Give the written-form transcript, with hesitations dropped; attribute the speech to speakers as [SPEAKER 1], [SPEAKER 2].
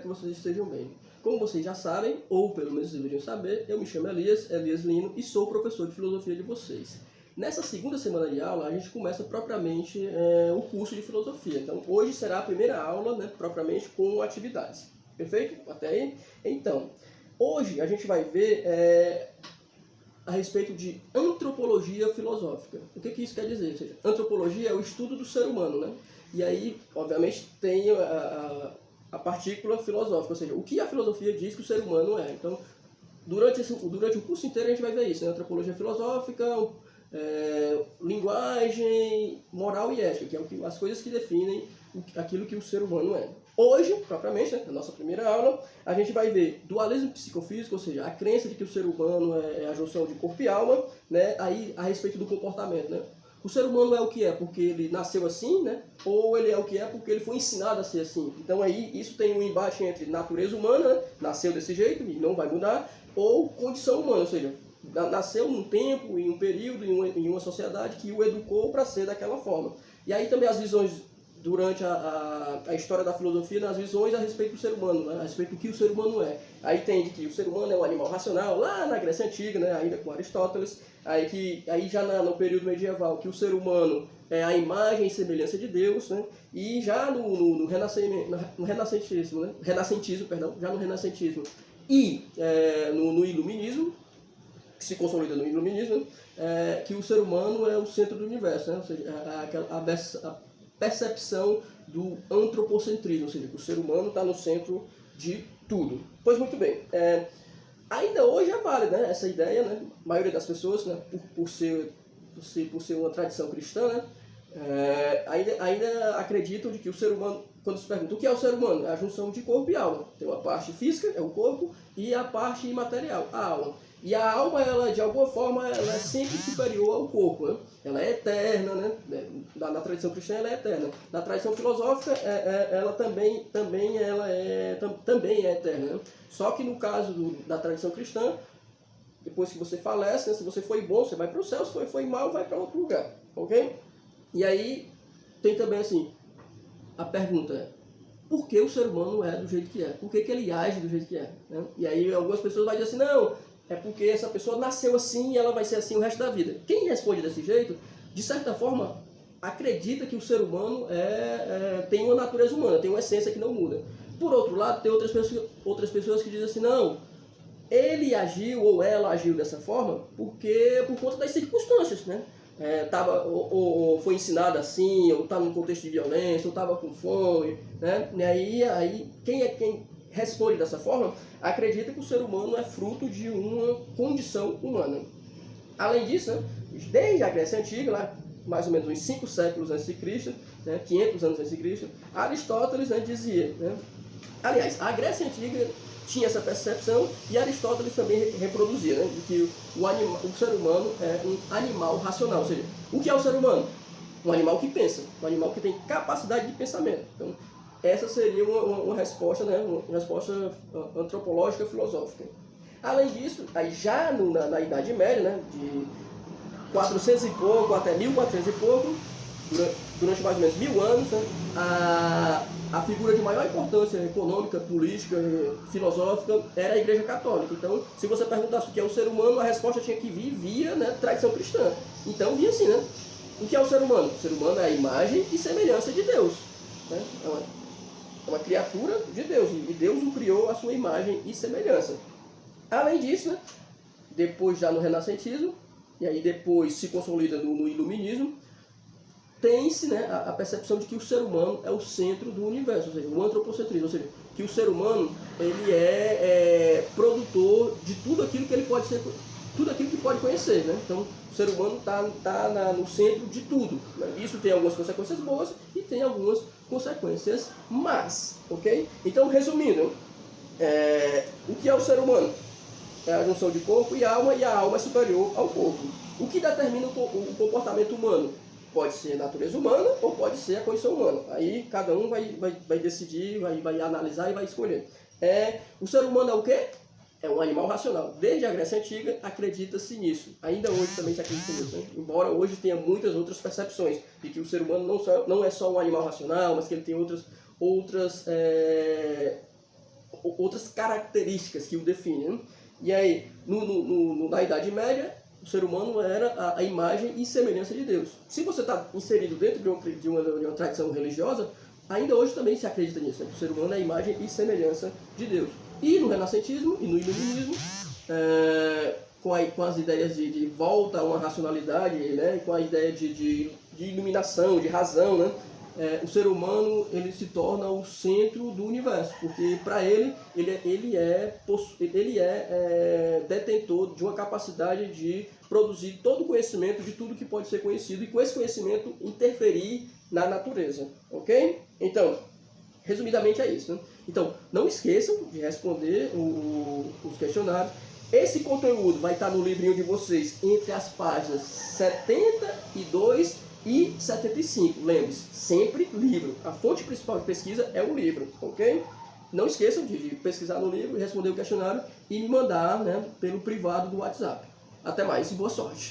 [SPEAKER 1] que vocês estejam bem. Como vocês já sabem, ou pelo menos deveriam saber, eu me chamo Elias Lino, e sou professor de filosofia de vocês. Nessa segunda semana de aula, a gente começa propriamente o curso de filosofia. Então, hoje será a primeira aula, né, propriamente com atividades. Perfeito? Até aí? Então, hoje a gente vai ver a respeito de antropologia filosófica. O que isso quer dizer? Ou seja, antropologia é o estudo do ser humano, né? E aí, obviamente, tem a partícula filosófica, ou seja, o que a filosofia diz que o ser humano é. Então, durante o curso inteiro a gente vai ver isso, né? Antropologia filosófica, linguagem, moral e ética, que é as coisas que definem aquilo que o ser humano é. Hoje, propriamente, né, na nossa primeira aula, a gente vai ver dualismo psicofísico, ou seja, a crença de que o ser humano é a junção de corpo e alma, né, aí a respeito do comportamento, né? O ser humano é o que é porque ele nasceu assim, né? Ou ele é o que é porque ele foi ensinado a ser assim. Então aí isso tem um embate entre natureza humana, né? Nasceu desse jeito e não vai mudar, ou condição humana, ou seja, nasceu num tempo, em um período, em uma sociedade que o educou para ser daquela forma. E aí também as visões durante a história da filosofia, nas visões a respeito do ser humano, né? A respeito do que o ser humano é. Aí tem de que o ser humano é um animal racional, lá na Grécia Antiga, né? Ainda com Aristóteles. Aí já no período medieval, que o ser humano é a imagem e semelhança de Deus, né? E já no renascentismo, né? Já no renascentismo e no iluminismo, que se consolida no iluminismo, que o ser humano é o centro do universo, né? Ou seja, a percepção do antropocentrismo, ou seja, que o ser humano está no centro de tudo. Pois muito bem, ainda hoje é válida, né, essa ideia, né? A maioria das pessoas, né, por ser uma tradição cristã, né, ainda acreditam de que o ser humano, quando se pergunta o que é o ser humano, é a junção de corpo e alma. Tem uma parte física, é o corpo, e a parte imaterial, a alma. E a alma, ela, de alguma forma, ela é sempre superior ao corpo, né? Ela é eterna, né? Na tradição cristã, ela é eterna. Na tradição filosófica, ela também é eterna, né? Só que no caso da tradição cristã, depois que você falece, né? Se você foi bom, você vai para o céu, se foi mal, vai para outro lugar, ok? E aí tem também assim, a pergunta é, por que o ser humano é do jeito que é? Por que ele age do jeito que é? Né? E aí algumas pessoas vão dizer assim, não, é porque essa pessoa nasceu assim e ela vai ser assim o resto da vida. Quem responde desse jeito, de certa forma, acredita que o ser humano tem uma natureza humana, tem uma essência que não muda. Por outro lado, tem outras pessoas que dizem assim, não, ele agiu ou ela agiu dessa forma por conta das circunstâncias, né? Ou foi ensinado assim, ou estava num contexto de violência, ou estava com fome, né? E aí quem responde dessa forma acredita que o ser humano é fruto de uma condição humana. Além disso, né, desde a Grécia Antiga, lá, mais ou menos uns 5 séculos antes de Cristo, né, 500 anos antes de Cristo, Aristóteles, né, dizia, né, aliás, a Grécia Antiga tinha essa percepção e Aristóteles também reproduzia, né, de que o ser humano é um animal racional. Ou seja, o que é o ser humano? Um animal que pensa, um animal que tem capacidade de pensamento. Então, essa seria uma resposta, né, uma resposta antropológica filosófica. Além disso, aí já na Idade Média, né, de 400 e pouco até 1400 e pouco, durante mais ou menos 1000 anos, né, a figura de maior importância econômica, política, filosófica era a Igreja Católica. Então, se você perguntasse o que é o ser humano, a resposta tinha que vir via, né, tradição cristã. Então, vinha assim, né? O que é o ser humano? O ser humano é a imagem e semelhança de Deus, né? É uma criatura de Deus, e Deus o criou à sua imagem e semelhança. Além disso, né, depois já no renascentismo, e aí depois se consolida no iluminismo, tem-se, né, a percepção de que o ser humano é o centro do universo, ou seja, o antropocentrismo, ou seja, que o ser humano ele é produtor de tudo aquilo que ele pode ser, tudo aquilo que pode conhecer, né? Então, o ser humano está no centro de tudo, né? Isso tem algumas consequências boas e tem algumas consequências más, ok? Então, resumindo, o que é o ser humano? É a junção de corpo e a alma é superior ao corpo. O que determina o comportamento humano? Pode ser a natureza humana ou pode ser a condição humana. Aí cada um vai decidir, vai analisar e vai escolher. O ser humano é o quê? É um animal racional. Desde a Grécia Antiga acredita-se nisso. Ainda hoje também se acredita nisso, né? Embora hoje tenha muitas outras percepções de que o ser humano não é só um animal racional, mas que ele tem outras outras características que o definem. Né? E aí, na Idade Média, o ser humano era a imagem e semelhança de Deus. Se você está inserido dentro de uma tradição religiosa, ainda hoje também se acredita nisso, né? Que o ser humano é a imagem e semelhança de Deus. E no renascentismo e no iluminismo, com as ideias de volta a uma racionalidade, né? Com a ideia de iluminação, de razão, né? O ser humano ele se torna o centro do universo, porque para ele é detentor de uma capacidade de produzir todo o conhecimento de tudo que pode ser conhecido e com esse conhecimento interferir na natureza, ok? Então, resumidamente é isso, né? Então, não esqueçam de responder os questionários. Esse conteúdo vai estar no livrinho de vocês entre as páginas 72 e 75. Lembre-se, sempre livro. A fonte principal de pesquisa é o livro, ok? Não esqueçam de pesquisar no livro, responder o questionário e me mandar, né, pelo privado do WhatsApp. Até mais e boa sorte!